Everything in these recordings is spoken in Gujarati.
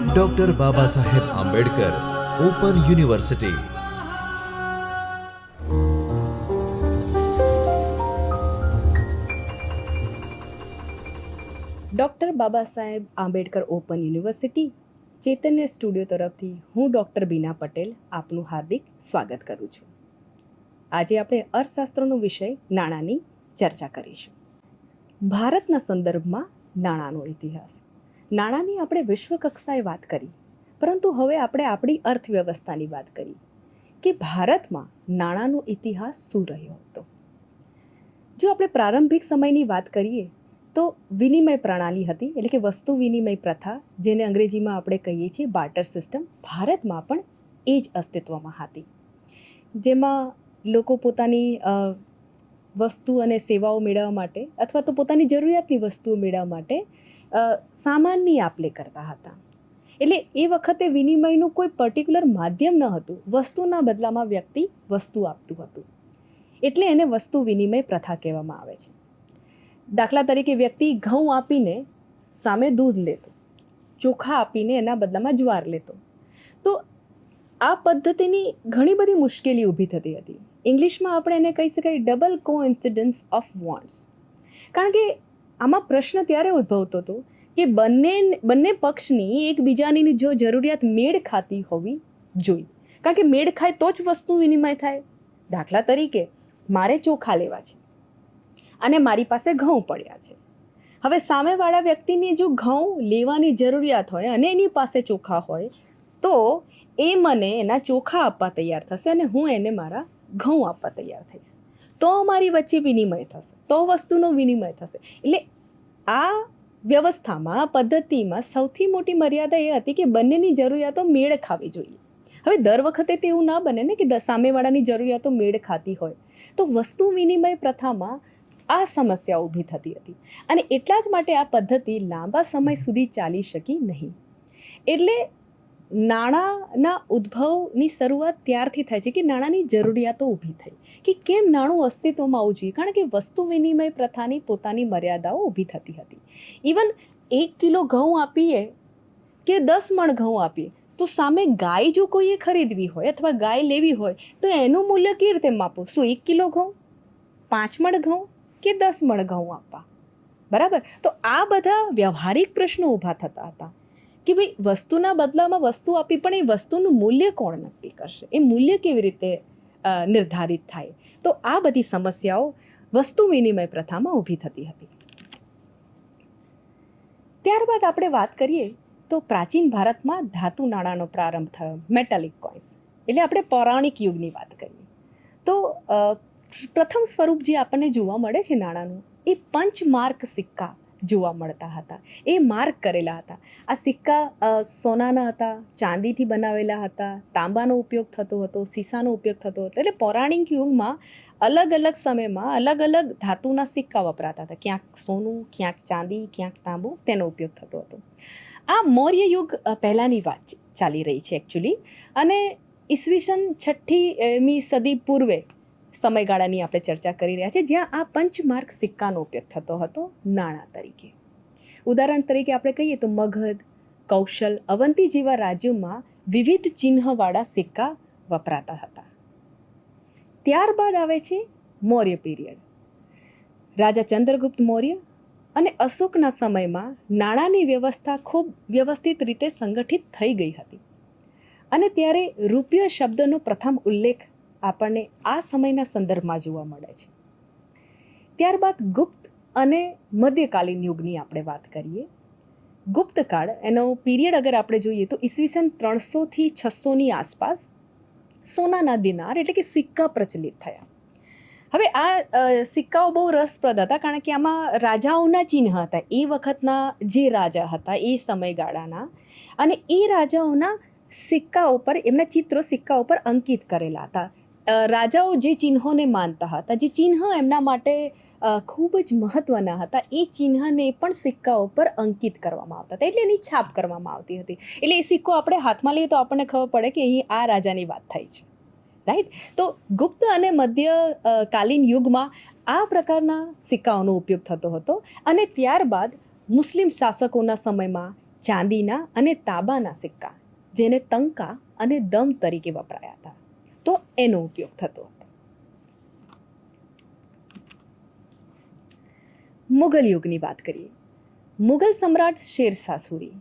Doctor Baba Saheb Ambedkar open university. Doctor Baba Saheb Ambedkar open university ચૈતન્ય સ્ટુડિયો તરફથી હું ડૉક્ટર બીના પટેલ આપનું હાર્દિક સ્વાગત કરું છું. આજે આપણે અર્થશાસ્ત્રનો વિષય નાણાંની ચર્ચા કરીશું. ભારતના સંદર્ભમાં નાણાંનો ઇતિહાસ. નાણાંની આપણે વિશ્વ કક્ષાએ વાત કરી, પરંતુ હવે આપણે આપણી અર્થવ્યવસ્થાની વાત કરી કે ભારતમાં નાણાંનો ઇતિહાસ શું રહ્યો હતો. જો આપણે પ્રારંભિક સમયની વાત કરીએ તો વિનિમય પ્રણાલી હતી, એટલે કે વસ્તુ વિનિમય પ્રથા, જેને અંગ્રેજીમાં આપણે કહીએ છીએ બાર્ટર સિસ્ટમ. ભારતમાં પણ એ જ અસ્તિત્વમાં હતી, જેમાં લોકો પોતાની વસ્તુ અને સેવાઓ મેળવવા માટે અથવા તો પોતાની જરૂરિયાતની વસ્તુઓ મેળવવા માટે સામાનની આપ-લે કરતા હતા. એટલે એ વખતે વિનિમયનું કોઈ પર્ટિક્યુલર માધ્યમ ન હતું, વસ્તુના બદલામાં વ્યક્તિ વસ્તુ આપતું હતું, એટલે એને વસ્તુ વિનિમય પ્રથા કહેવામાં આવે છે. દાખલા તરીકે વ્યક્તિ ઘઉં આપીને સામે દૂધ લેતો, ચોખા આપીને એના બદલામાં જ્વાર લેતો. તો આ પદ્ધતિની ઘણી બધી મુશ્કેલી ઊભી થતી હતી. ઇંગ્લિશમાં આપણે એને કહી શકાય ડબલ કોઇન્સિડન્સ ઓફ વોન્ટ્સ. કારણ કે આમાં પ્રશ્ન ત્યારે ઉદ્ભવતો હતો કે બંને પક્ષની એકબીજાની જો જરૂરિયાત મેળ ખાતી હોવી જોઈએ. કારણ કે મેળ ખાય તો જ વસ્તુ વિનિમય થાય. દાખલા તરીકે મારે ચોખા લેવા છે અને મારી પાસે ઘઉં પડ્યા છે. હવે સામેવાળા વ્યક્તિને જો ઘઉં લેવાની જરૂરિયાત હોય અને એની પાસે ચોખા હોય તો એ મને એના ચોખા આપવા તૈયાર થશે અને હું એને મારા ઘઉં આપવા તૈયાર થઈશ. તો અમારી વચ્ચે વિનિમય થશે, તો વસ્તુનો વિનિમય થશે. એટલે આ વ્યવસ્થામાં, પદ્ધતિમાં સૌથી મોટી મર્યાદા એ હતી કે બંનેની જરૂરિયાતો મેળ ખાવી જોઈએ. હવે દર વખતે તેવું ના બને ને કે સામેવાળાની જરૂરિયાતો મેળ ખાતી હોય. તો વસ્તુ વિનિમય પ્રથામાં આ સમસ્યા ઊભી થતી હતી અને એટલા જ માટે આ પદ્ધતિ લાંબા સમય સુધી ચાલી શકી નહીં. એટલે નાણાંના ઉદ્ભવની શરૂઆત ત્યારથી થાય છે કે નાણાંની જરૂરિયાતો ઊભી થઈ કે કેમ નાણું અસ્તિત્વમાં આવવું જોઈએ. કારણ કે વસ્તુ વિનિમય પ્રથાની પોતાની મર્યાદાઓ ઊભી થતી હતી. ઇવન 1 કિલો ઘઉં આપીએ કે 10 મણ ઘઉં આપીએ તો સામે ગાય જો કોઈએ ખરીદવી હોય અથવા ગાય લેવી હોય તો એનું મૂલ્ય કેવી રીતે માપવું? શું 1 કિલો ઘઉં, 5 મણ ઘઉં કે 10 મણ ઘઉં આપવા? બરાબર. તો આ બધા વ્યવહારિક પ્રશ્નો ઊભા થતા હતા કે ભાઈ વસ્તુના બદલામાં વસ્તુ આપી, પણ એ વસ્તુનું મૂલ્ય કોણ નક્કી કરશે? એ મૂલ્ય કેવી રીતે નિર્ધારિત થાય? તો આ બધી સમસ્યાઓ વસ્તુ વિનિમય પ્રથામાં ઊભી થતી હતી. ત્યારબાદ આપણે વાત કરીએ તો પ્રાચીન ભારતમાં ધાતુ નાણાંનો પ્રારંભ થયો, મેટાલિક કોઇન્સ. એટલે આપણે પૌરાણિક યુગની વાત કરીએ તો પ્રથમ સ્વરૂપ જે આપણને જોવા મળે છે નાણાંનું, એ પંચમાર્ક સિક્કા જોવા મળતા હતા. એ માર્ક કરેલા હતા. આ સિક્કા સોનાના હતા, ચાંદીથી બનાવેલા હતા, તાંબાનો ઉપયોગ થતો હતો, સીસાનો ઉપયોગ થતો હતો. એટલે પૌરાણિક યુગમાં અલગ અલગ સમયમાં અલગ અલગ ધાતુના સિક્કા વપરાતા હતા. ક્યાંક સોનું, ક્યાંક ચાંદી, ક્યાંક તાંબુ, તેનો ઉપયોગ થતો હતો. આ મૌર્ય યુગ પહેલાંની વાત ચાલી રહી છે એકચ્યુઅલી, અને ઈસવીસન 6મી સદી પૂર્વે સમયગાળાની આપણે ચર્ચા કરી રહ્યા છીએ, જ્યાં આ પંચમાર્ક સિક્કાનો ઉપયોગ થતો હતો નાણાં તરીકે. ઉદાહરણ તરીકે આપણે કહીએ તો મગધ, કૌશલ, અવંતી જેવા રાજ્યોમાં વિવિધ ચિહ્નવાળા સિક્કા વપરાતા હતા. ત્યારબાદ આવે છે મૌર્ય પીરિયડ. રાજા ચંદ્રગુપ્ત મૌર્ય અને અશોકના સમયમાં નાણાંની વ્યવસ્થા ખૂબ વ્યવસ્થિત રીતે સંગઠિત થઈ ગઈ હતી અને ત્યારે રૂપિયો શબ્દનો પ્રથમ ઉલ્લેખ આપણને આ સમયના સંદર્ભમાં જોવા મળે છે. ત્યારબાદ ગુપ્ત અને મધ્યકાલીન યુગની આપણે વાત કરીએ. ગુપ્તકાળ, એનો પીરિયડ અગર આપણે જોઈએ તો ઈસવીસન 300થી 600ની આસપાસ સોનાના દિનાર એટલે કે સિક્કા પ્રચલિત થયા. હવે આ સિક્કાઓ બહુ રસપ્રદ હતા, કારણ કે આમાં રાજાઓના ચિહ્ન હતા, એ વખતના જે રાજા હતા એ સમયગાળાના, અને એ રાજાઓના સિક્કા ઉપર એમના ચિત્રો સિક્કા ઉપર અંકિત કરેલા હતા. રાજાઓ જે ચિહ્નોને માનતા હતા, જે ચિહ્ન એમના માટે ખૂબ જ મહત્ત્વના હતા, એ ચિહ્નને પણ સિક્કા ઉપર અંકિત કરવામાં આવતા હતા, એટલે એની છાપ કરવામાં આવતી હતી. એટલે એ સિક્કો આપણે હાથમાં લઈએ તો આપણને ખબર પડે કે અહીં આ રાજાની વાત થાય છે, રાઈટ. તો ગુપ્ત અને મધ્યકાલીન યુગમાં આ પ્રકારના સિક્કાઓનો ઉપયોગ થતો હતો, અને ત્યારબાદ મુસ્લિમ શાસકોના સમયમાં ચાંદીના અને તાંબાના સિક્કા, જેને તંકા અને દમ તરીકે વપરાયા હતા, તો એનો ઉપયોગ થતો હતો. મુઘલ યુગની વાત કરીએ. મુઘલ સમ્રાટ શેરશાહ સૂરી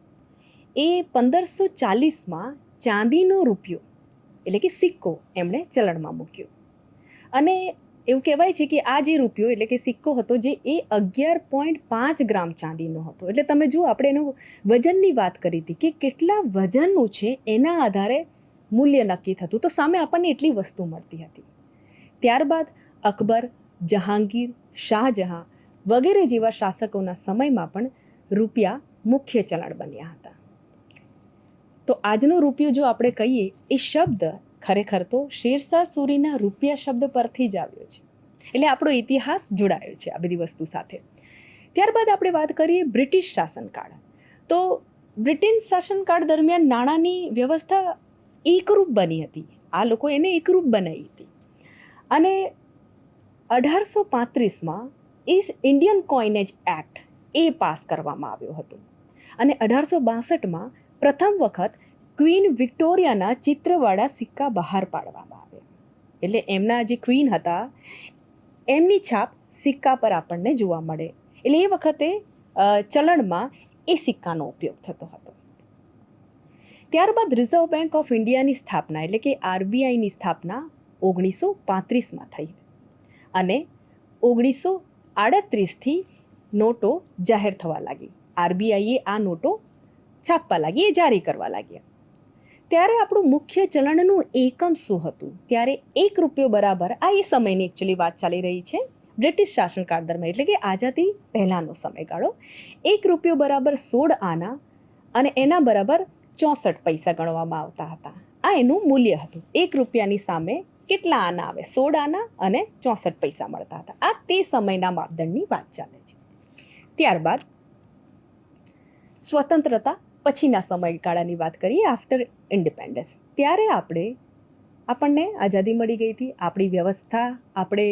એ 1540માં ચાંદીનો રૂપિયો એટલે કે સિક્કો એમણે ચલણમાં મૂક્યો. અને એવું કહેવાય છે કે આ જે રૂપિયો એટલે કે સિક્કો હતો જે એ 11.5 ગ્રામ ચાંદીનો હતો. એટલે તમે જુઓ, આપણે એનું વજનની વાત કરી હતી કે કેટલા વજનનું છે એના આધારે મૂલ્ય નક્કી થતું. તો સામે આપણને એટલી વસ્તુ મળતી હતી. ત્યારબાદ અકબર, જહાંગીર, શાહજહાં વગેરે જેવા શાસકોના સમયમાં પણ રૂપિયા મુખ્ય ચલણ બન્યા હતા. તો આજનો રૂપિયો જો આપણે કહીએ, એ શબ્દ ખરેખર તો શેરશાહ સૂરીના રૂપિયા શબ્દ પરથી જ આવ્યો છે. એટલે આપણો ઇતિહાસ જોડાયો છે આ બધી વસ્તુ સાથે. ત્યારબાદ આપણે વાત કરીએ બ્રિટિશ શાસનકાળ. તો બ્રિટિશ શાસનકાળ દરમિયાન નાણાંની વ્યવસ્થા એકરૂપ બની હતી. આ લોકો એને એકરૂપ બનાવી હતી. અને 1835માં ઇન્ડિયન કોઇનેજ એક્ટ એ પાસ કરવામાં આવ્યો હતો. અને 1862માં પ્રથમ વખત ક્વીન વિક્ટોરિયાના ચિત્રવાળા સિક્કા બહાર પાડવામાં આવ્યા. એટલે એમના જે ક્વીન હતા એમની છાપ સિક્કા પર આપણને જોવા મળે. એટલે એ વખતે ચલણમાં એ સિક્કાનો ઉપયોગ થતો હતો. ત્યારબાદ રિઝર્વ બેંક ઓફ ઇન્ડિયાની સ્થાપના એટલે કે આરબીઆઈની સ્થાપના 1935માં થઈ. અને 1938થી નોટો જાહેર થવા લાગી. આરબીઆઈએ આ નોટો છાપવા લાગી, એ જારી કરવા લાગ્યા. ત્યારે આપણું મુખ્ય ચલણનું એકમ શું હતું? ત્યારે 1 રૂપિયો બરાબર, આ એ સમયની એકચ્યુઅલી વાત ચાલી રહી છે, બ્રિટિશ શાસનકાળ દરમિયાન એટલે કે આઝાદી પહેલાંનો સમયગાળો. 1 રૂપિયો બરાબર 16 આના અને એના બરાબર 64 પૈસા ગણવામાં આવતા હતા. આ એનું મૂલ્ય હતું. 1 રૂપિયાની સામે કેટલા આના આવે? 16 આના અને 64 પૈસા મળતા હતા. આ તે સમયના માપદંડની વાત ચાલે છે. ત્યારબાદ સ્વતંત્રતા પછીના સમયગાળાની વાત કરીએ, આફ્ટર ઇન્ડિપેન્ડન્સ. ત્યારે આપણને આઝાદી મળી ગઈ હતી. આપણી વ્યવસ્થા આપણે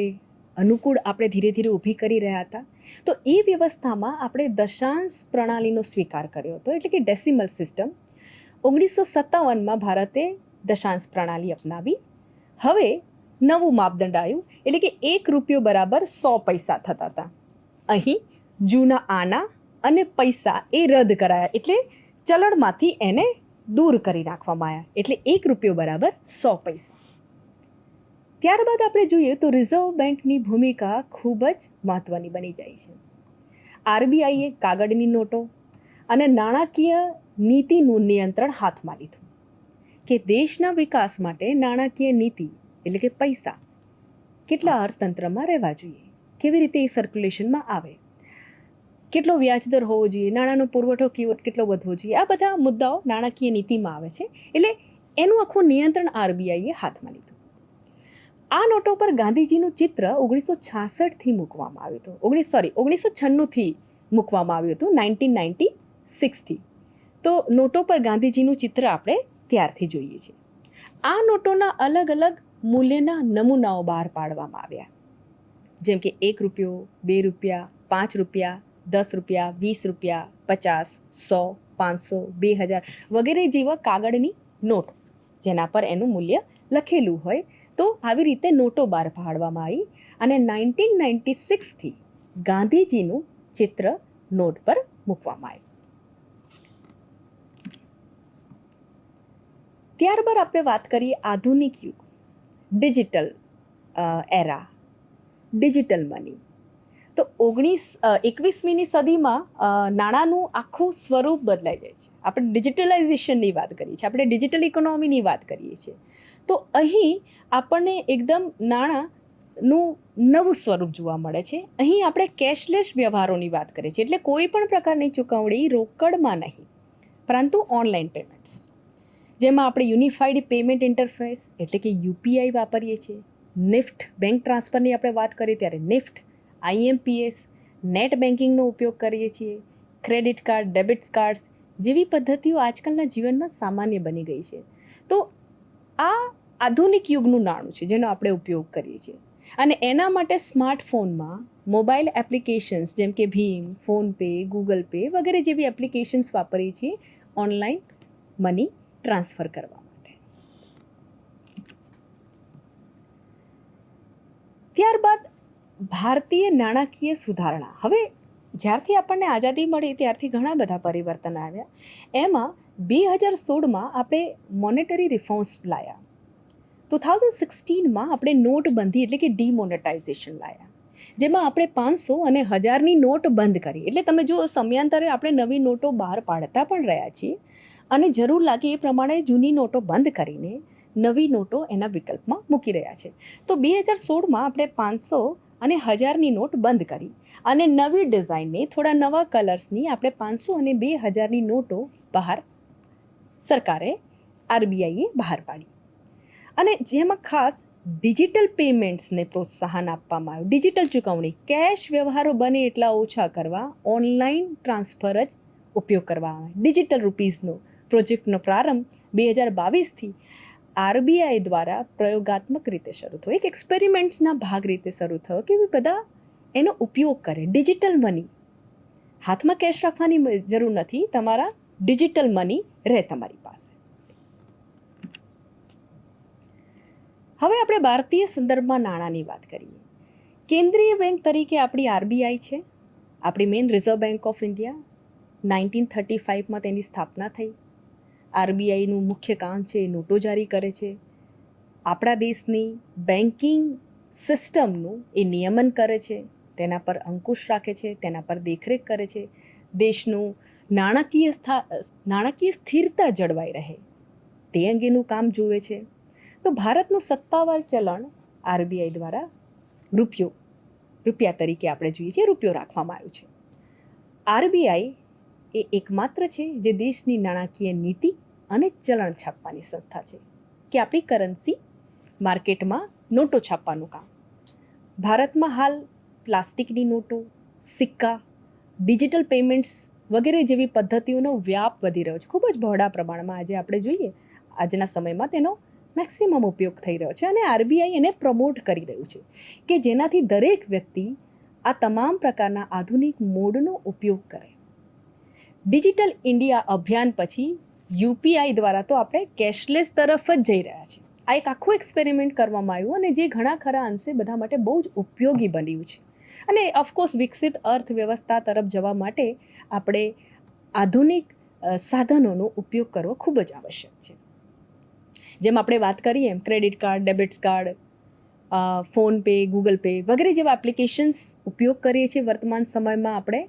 અનુકૂળ આપણે ધીરે ધીરે ઊભી કરી રહ્યા હતા. તો એ વ્યવસ્થામાં આપણે દશાંશ પ્રણાલીનો સ્વીકાર કર્યો હતો, એટલે કે ડેસિમલ સિસ્ટમ. 1957માં ભારતે દશાંશ પ્રણાલી અપનાવી. હવે નવું માપદંડ આવ્યું, એટલે કે 1 રૂપિયો બરાબર 100 પૈસા થતા હતા. અહીં જૂના આના અને પૈસા એ રદ કરાયા, એટલે ચલણમાંથી એને દૂર કરી નાખવામાં આવ્યા. એટલે 1 રૂપિયો બરાબર 100 પૈસા. ત્યારબાદ આપણે જોઈએ તો રિઝર્વ બેંકની ભૂમિકા ખૂબ જ મહત્ત્વની બની જાય છે. આરબીઆઈએ કાગળની નોટો અને નાણાકીય નીતિનું નિયંત્રણ હાથમાં લીધું કે દેશના વિકાસ માટે નાણાકીય નીતિ એટલે કે પૈસા કેટલા અર્થતંત્રમાં રહેવા જોઈએ, કેવી રીતે એ સર્ક્યુલેશનમાં આવે, કેટલો વ્યાજદર હોવો જોઈએ, નાણાંનો પુરવઠો કેટલો વધવો જોઈએ, આ બધા મુદ્દાઓ નાણાકીય નીતિમાં આવે છે. એટલે એનું આખું નિયંત્રણ આરબીઆઈએ હાથમાં લીધું. આ નોટો પર ગાંધીજીનું ચિત્ર 1966થી મૂકવામાં આવ્યું હતું. 1996થી મૂકવામાં આવ્યું હતું, 1996થી. તો નોટો પર ગાંધીજીનું ચિત્ર આપણે ત્યારથી જોઈએ છીએ. આ નોટોના અલગ અલગ મૂલ્યના નમૂનાઓ બહાર પાડવામાં આવ્યા, જેમ કે 1 રૂપિયો, 2 રૂપિયા, 5 રૂપિયા, 10 રૂપિયા, 20 રૂપિયા, 50, 100, 500, 2000 વગેરે જેવા કાગળની નોટ જેના પર એનું મૂલ્ય લખેલું હોય. તો આવી રીતે નોટો બહાર પાડવામાં આવી અને 1996થી ગાંધીજીનું ચિત્ર નોટ પર મૂકવામાં આવ્યું. ત્યારબાદ આપણે વાત કરીએ આધુનિક યુગ, ડિજિટલ એરા, ડિજિટલ મની. તો 21મી સદીમાં નાણાંનું આખું સ્વરૂપ બદલાઈ જાય છે. આપણે ડિજિટલાઇઝેશનની વાત કરીએ છીએ, આપણે ડિજિટલ ઇકોનોમીની વાત કરીએ છીએ. તો અહીં આપણને એકદમ નાણાંનું નવું સ્વરૂપ જોવા મળે છે. અહીં આપણે કેશલેસ વ્યવહારોની વાત કરીએ છીએ, એટલે કોઈ પણ પ્રકારની ચૂકવણી રોકડમાં નહીં, પરંતુ ઓનલાઈન પેમેન્ટ્સ, જેમાં આપણે યુનિફાઈડ પેમેન્ટ ઇન્ટરફેસ એટલે કે યુપીઆઈ વાપરીએ છીએ. નિફ્ટ બેંક ટ્રાન્સફરની આપણે વાત કરીએ ત્યારે નિફ્ટ, IMPS, નેટ બેન્કિંગનો ઉપયોગ કરીએ છીએ. ક્રેડિટ કાર્ડ, ડેબિટ કાર્ડ્સ જેવી પદ્ધતિઓ આજકાલના જીવનમાં સામાન્ય બની ગઈ છે. તો આ આધુનિક યુગનું નાણું છે જેનો આપણે ઉપયોગ કરીએ છીએ. અને એના માટે સ્માર્ટફોનમાં મોબાઈલ એપ્લિકેશન્સ જેમ કે ભીમ, ફોનપે, ગૂગલ પે વગેરે જેવી એપ્લિકેશન્સ વાપરીએ છીએ ઓનલાઈન મની ટ્રાન્સફર કરવા માટે. ત્યારબાદ ભારતીય નાણાકીય સુધારણા. હવે જ્યારથી આપણને આઝાદી મળી ત્યારથી ઘણા બધા પરિવર્તન આવ્યા. એમાં 2016માં આપણે મોનેટરી રિફોર્મ્સ લાવ્યા. 2016માં આપણે નોટબંધી એટલે કે ડિમોનેટાઇઝેશન લાવ્યા, જેમાં આપણે 500 અને 1000ની નોટ બંધ કરી. એટલે તમે જો સમયાંતરે આપણે નવી નોટો બહાર પાડતા પણ રહ્યા છીએ અને જરૂર લાગે એ પ્રમાણે જૂની નોટો બંધ કરીને નવી નોટો એના વિકલ્પમાં મૂકી રહ્યા છે. તો 2016માં આપણે 500 અને 1000ની નોટ બંધ કરી અને નવી ડિઝાઇનની થોડા નવા કલર્સની આપણે 500 અને 2000ની નોટો બહાર સરકારે આરબીઆઈએ બહાર પાડી. અને જેમાં ખાસ ડિજિટલ પેમેન્ટ્સને પ્રોત્સાહન આપવામાં આવ્યું. ડિજિટલ ચૂકવણી, કેશ વ્યવહારો બને એટલા ઓછા કરવા ઓનલાઈન ટ્રાન્સફર જ ઉપયોગ કરવામાં આવે. ડિજિટલ રૂપીઝનો પ્રોજેક્ટનો પ્રારંભ 2022થી આરબીઆઈ દ્વારા પ્રયોગાત્મક રીતે શરૂ થયો. એક એક્સપેરિમેન્ટ્સના ભાગ રીતે શરૂ થયો કે બધા એનો ઉપયોગ કરે. ડિજિટલ મની, હાથમાં કેશ રાખવાની જરૂર નથી, તમારા ડિજિટલ મની રહે તમારી પાસે. હવે આપણે ભારતીય સંદર્ભમાં નાણાંની વાત કરીએ. કેન્દ્રીય બેંક તરીકે આપણી આરબીઆઈ છે, આપણી main Reserve Bank of India. 1935માં તેની સ્થાપના થઈ. આરબીઆઈનું મુખ્ય કામ છે નોટો જારી કરે છે, આપણા દેશની બેન્કિંગ સિસ્ટમનું એ નિયમન કરે છે, તેના પર અંકુશ રાખે છે, તેના પર દેખરેખ કરે છે, દેશનું નાણાકીય સ્થિરતા જળવાઈ રહે તે અંગેનું કામ જુએ છે. તો ભારતનું સત્તાવાર ચલણ આરબીઆઈ દ્વારા રૂપિયા તરીકે આપણે જોઈએ છીએ, રૂપિયો રાખવામાં આવ્યો છે. આરબીઆઈ એ એકમાત્ર છે જે દેશની નાણાકીય નીતિ અને ચલણ છાપવાની સંસ્થા છે કે આપણી કરન્સી માર્કેટમાં નોટો છાપવાનું કામ. ભારતમાં હાલ પ્લાસ્ટિકની નોટો, સિક્કા, ડિજિટલ પેમેન્ટ્સ વગેરે જેવી પદ્ધતિઓનો વ્યાપ વધી રહ્યો છે. ખૂબ જ બહોળા પ્રમાણમાં આજે આપણે જોઈએ આજના સમયમાં તેનો મેક્સિમમ ઉપયોગ થઈ રહ્યો છે અને આરબીઆઈ એને પ્રમોટ કરી રહ્યું છે કે જેનાથી દરેક વ્યક્તિ આ તમામ પ્રકારના આધુનિક મોડનો ઉપયોગ કરે. ડિજિટલ ઇન્ડિયા અભિયાન પછી યુપીઆઈ દ્વારા તો આપણે કેશલેસ તરફ જ જઈ રહ્યા છીએ. આ એક આખું એક્સપેરિમેન્ટ કરવામાં આવ્યું અને જે ઘણા ખરા અંશે બધા માટે બહુ જ ઉપયોગી બન્યું છે. અને ઓફકોર્સ વિકસિત અર્થવ્યવસ્થા તરફ જવા માટે આપણે આધુનિક સાધનોનો ઉપયોગ કરવો ખૂબ જ આવશ્યક છે. જેમ આપણે વાત કરીએ એમ credit card, debit card, PhonePe, Google pay વગેરે જેવા એપ્લિકેશન્સ ઉપયોગ કરીએ છીએ વર્તમાન સમયમાં આપણે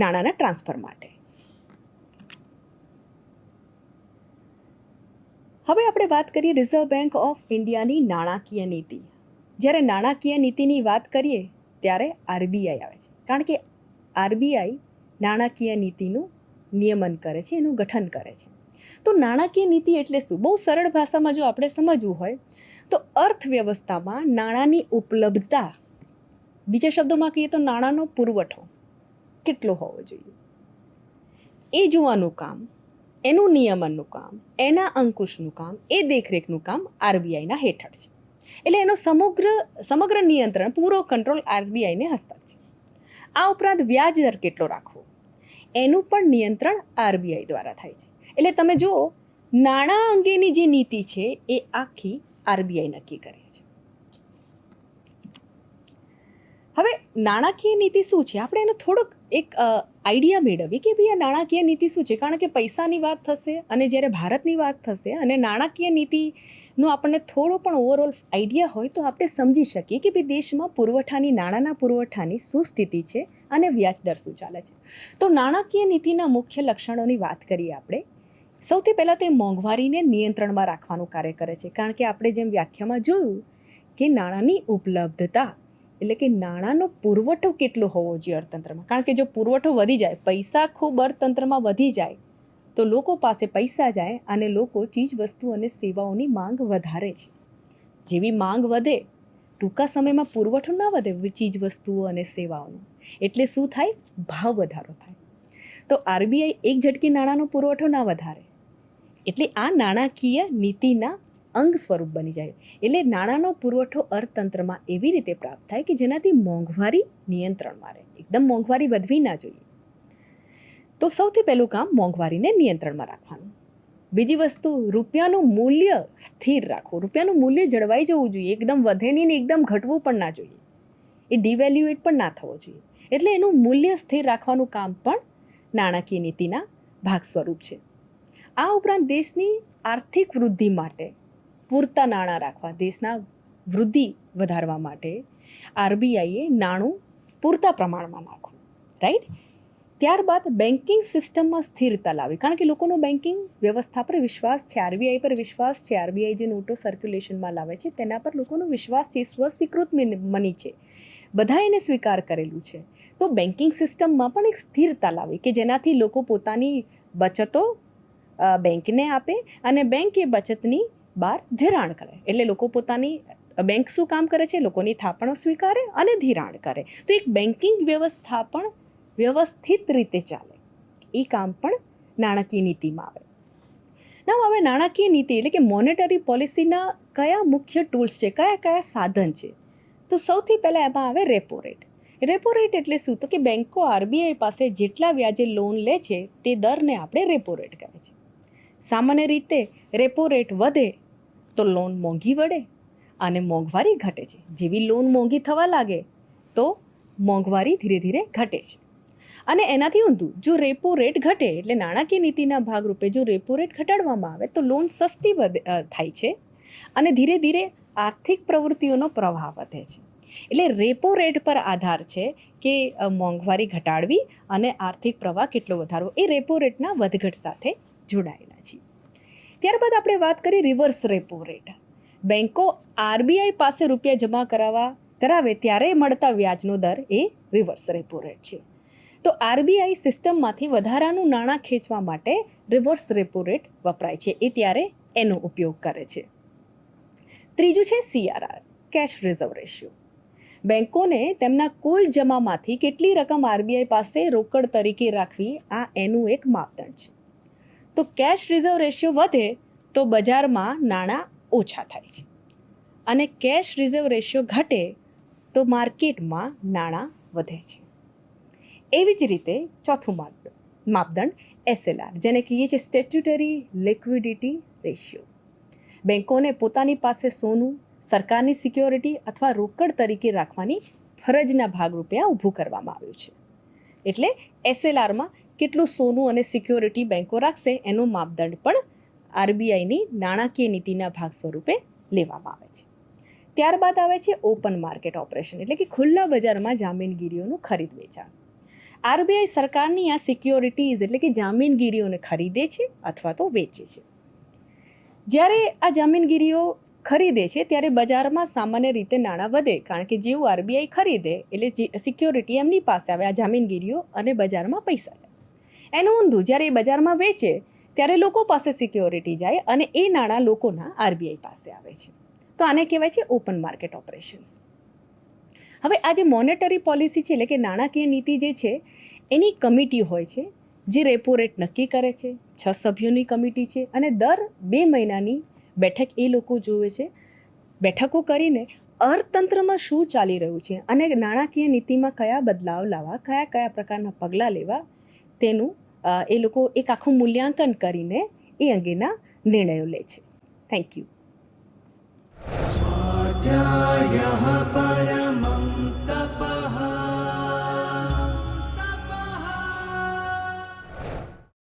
નાણાંના ટ્રાન્સફર માટે. હવે આપણે વાત કરીએ રિઝર્વ બેંક ઓફ ઇન્ડિયાની નાણાકીય નીતિ. જ્યારે નાણાકીય નીતિની વાત કરીએ ત્યારે આરબીઆઈ આવે છે, કારણ કે આરબીઆઈ નાણાકીય નીતિનું નિયમન કરે છે, એનું ગઠન કરે છે. તો નાણાકીય નીતિ એટલે શું? બહુ સરળ ભાષામાં જો આપણે સમજવું હોય તો અર્થવ્યવસ્થામાં નાણાંની ઉપલબ્ધતા, બીજા શબ્દોમાં કહીએ તો નાણાંનો પુરવઠો કેટલો હોવો જોઈએ એ જોવાનું કામ, એનું નિયમનનું કામ, એના અંકુશનું કામ, એ દેખરેખનું કામ આરબીઆઈના હેઠળ છે. એટલે એનો સમગ્ર નિયંત્રણ, પૂરો કંટ્રોલ આરબીઆઈને હસ્તક છે. આ ઉપરાંત વ્યાજ દર કેટલો રાખવો એનું પણ નિયંત્રણ આરબીઆઈ દ્વારા થાય છે. એટલે તમે જુઓ, નાણાં અંગેની જે નીતિ છે એ આખી આરબીઆઈ નક્કી કરે છે. હવે નાણાકીય નીતિ શું છે આપણે એનો થોડોક એક આઈડિયા મેળવીએ કે ભાઈ આ નાણાકીય નીતિ શું છે. કારણ કે પૈસાની વાત થશે અને જ્યારે ભારતની વાત થશે અને નાણાકીય નીતિનો આપણને થોડો પણ ઓવરઓલ આઈડિયા હોય તો આપણે સમજી શકીએ કે ભાઈ દેશમાં નાણાંના પુરવઠાની શું સ્થિતિ છે અને વ્યાજ દર શું ચાલે છે. તો નાણાકીય નીતિના મુખ્ય લક્ષણોની વાત કરીએ આપણે. સૌથી પહેલાં તે મોંઘવારીને નિયંત્રણમાં રાખવાનું કાર્ય કરે છે. કારણ કે આપણે જેમ વ્યાખ્યામાં જોયું કે નાણાંની ઉપલબ્ધતા એટલે કે નાણાંનો પુરવઠો કેટલો હોવો જોઈએ અર્થતંત્રમાં. કારણ કે જો પુરવઠો વધી જાય, પૈસા ખૂબ અર્થતંત્રમાં વધી જાય તો લોકો પાસે પૈસા જાય અને લોકો ચીજ વસ્તુ અને સેવાઓની માંગ વધારે છે. જેવી માંગ વધે ટૂંકા સમયમાં પુરવઠો ન વધે ચીજ વસ્તુઓ અને સેવાઓનો, એટલે શું થાય? ભાવ વધારો થાય. તો આરબીઆઈ એક ઝટકે નાણાંનો પુરવઠો ના વધારે. એટલે આ નાણાકીય નીતિના અંગ સ્વરૂપ બની જાય. એટલે નાણાંનો પુરવઠો અર્થતંત્રમાં એવી રીતે પ્રાપ્ત થાય કે જેનાથી મોંઘવારી નિયંત્રણમાં રહે. એકદમ મોંઘવારી વધવી ના જોઈએ. તો સૌથી પહેલું કામ મોંઘવારીને નિયંત્રણમાં રાખવાનું. બીજી વસ્તુ, રૂપિયાનું મૂલ્ય સ્થિર રાખવું. રૂપિયાનું મૂલ્ય જળવાઈ જવું જોઈએ. એકદમ વધે નહીં ને એકદમ ઘટવું પણ ના જોઈએ. એ ડિવેલ્યુએટ પણ ના થવો જોઈએ. એટલે એનું મૂલ્ય સ્થિર રાખવાનું કામ પણ નાણાકીય નીતિના ભાગ સ્વરૂપ છે. આ ઉપરાંત દેશની આર્થિક વૃદ્ધિ માટે પૂરતા નાણાં રાખવા, દેશના વૃદ્ધિ વધારવા માટે આરબીઆઈએ નાણું પૂરતા પ્રમાણમાં નાખવું, રાઈટ. ત્યારબાદ બેન્કિંગ સિસ્ટમમાં સ્થિરતા લાવી, કારણ કે લોકોનો બેન્કિંગ વ્યવસ્થા પર વિશ્વાસ છે, આરબીઆઈ પર વિશ્વાસ છે. આરબીઆઈ જે નોટો સર્ક્યુલેશનમાં લાવે છે તેના પર લોકોનો વિશ્વાસ છે, સ્વસ્વીકૃત મની છે, બધા એને સ્વીકાર કરેલું છે. તો બેન્કિંગ સિસ્ટમમાં પણ એક સ્થિરતા લાવી કે જેનાથી લોકો પોતાની બચતો બેંકને આપે અને બેંક એ બચતની બહાર ધિરાણ કરે. એટલે લોકો પોતાની બેંક શું કામ કરે છે? લોકોની થાપણો સ્વીકારે અને ધિરાણ કરે. તો એક બેન્કિંગ વ્યવસ્થા પણ વ્યવસ્થિત રીતે ચાલે, એ કામ પણ નાણાકીય નીતિમાં આવે. હવે નાણાકીય નીતિ એટલે કે મોનેટરી પોલિસીના કયા મુખ્ય ટૂલ્સ છે, કયા કયા સાધન છે? તો સૌથી પહેલાં એમાં આવે રેપો રેટ. રેપો રેટ એટલે શું? તો કે બેન્કો આરબીઆઈ પાસે જેટલા વ્યાજે લોન લે છે તે દરને આપણે રેપો રેટ કહે છે. સામાન્ય રીતે રેપો રેટ વધે તો લોન મોંઘી પડે અને મોંઘવારી ઘટે છે. જેવી લોન મોંઘી થવા લાગે તો મોંઘવારી ધીરે ધીરે ઘટે છે. અને એનાથી ઊંધું, જો રેપો રેટ ઘટે એટલે નાણાકીય નીતિના ભાગરૂપે જો રેપો રેટ ઘટાડવામાં આવે તો લોન સસ્તી થાય છે અને ધીરે ધીરે આર્થિક પ્રવૃત્તિઓનો પ્રવાહ વધે છે. એટલે રેપો રેટ પર આધાર છે કે મોંઘવારી ઘટાડવી અને આર્થિક પ્રવાહ કેટલો વધારવો, એ રેપો રેટના વધઘટ સાથે જોડાયેલા છે. ત્યારબાદ આપણે વાત કરીએ રિવર્સ રેપો રેટ. બેન્કો આરબીઆઈ પાસે રૂપિયા જમા કરાવે ત્યારે મળતા વ્યાજનો દર એ રિવર્સ રેપો રેટ છે. તો આરબીઆઈ સિસ્ટમમાંથી વધારાનું નાણાં ખેંચવા માટે રિવર્સ રેપો રેટ વપરાય છે, એ ત્યારે એનો ઉપયોગ કરે છે. ત્રીજું છે CRR, કેશ રિઝર્વ રેશિયો. બેન્કોને તેમના કુલ જમામાંથી કેટલી રકમ આરબીઆઈ પાસે રોકડ તરીકે રાખવી, આ એનું એક માપદંડ છે. તો કેશ રિઝર્વ રેશિયો વધે તો બજારમાં નાણાં ઓછા થાય છે અને કેશ રિઝર્વ રેશિયો ઘટે તો માર્કેટમાં નાણાં વધે છે. એવી જ રીતે ચોથું માપદંડ SLR, જેને કહીએ છીએ સ્ટેટ્યુટરી લિક્વિડિટી રેશિયો. બેન્કોને પોતાની પાસે સોનું, સરકારની સિક્યોરિટી અથવા રોકડ તરીકે રાખવાની ફરજના ભાગરૂપે આ ઊભું કરવામાં આવ્યું છે. એટલે SLRમાં કેટલું સોનું અને સિક્યોરિટી બેન્કો રાખશે એનો માપદંડ પણ આરબીઆઈની નાણાકીય નીતિના ભાગ સ્વરૂપે લેવામાં આવે છે. ત્યારબાદ આવે છે ઓપન માર્કેટ ઓપરેશન, એટલે કે ખુલ્લા બજારમાં જામીનગીરીઓનું ખરીદ વેચાણ. આરબીઆઈ સરકારની આ સિક્યોરિટીઝ એટલે કે જામીનગીરીઓને ખરીદે છે અથવા તો વેચે છે. જ્યારે આ જામીનગીરીઓ ખરીદે છે ત્યારે બજારમાં સામાન્ય રીતે નાણાં વધે, કારણ કે જેવું આરબીઆઈ ખરીદે એટલે સિક્યોરિટી એમની પાસે આવે, આ જામીનગીરીઓ, અને બજારમાં પૈસા જાય. એનું ઊંધું, જ્યારે એ બજારમાં વેચે ત્યારે લોકો પાસે સિક્યોરિટી જાય અને એ નાણાં લોકોના આરબીઆઈ પાસે આવે છે. તો આને કહેવાય છે ઓપન માર્કેટ ઓપરેશન્સ. હવે આ જે મોનેટરી પોલિસી છે એટલે કે નાણાકીય નીતિ જે છે એની કમિટી હોય છે જે રેપો રેટ નક્કી કરે છે. 6 સભ્યોની કમિટી છે અને દર 2 મહિનાની બેઠક એ લોકો જોવે છે. બેઠકો કરીને અર્થતંત્રમાં શું ચાલી રહ્યું છે અને નાણાકીય નીતિમાં કયા બદલાવ લાવવા, કયા કયા પ્રકારના પગલાં લેવા, તેનું એ લોકો એક આખું મૂલ્યાંકન કરીને એ અંગેના નિર્ણયો લે છે. Thank you.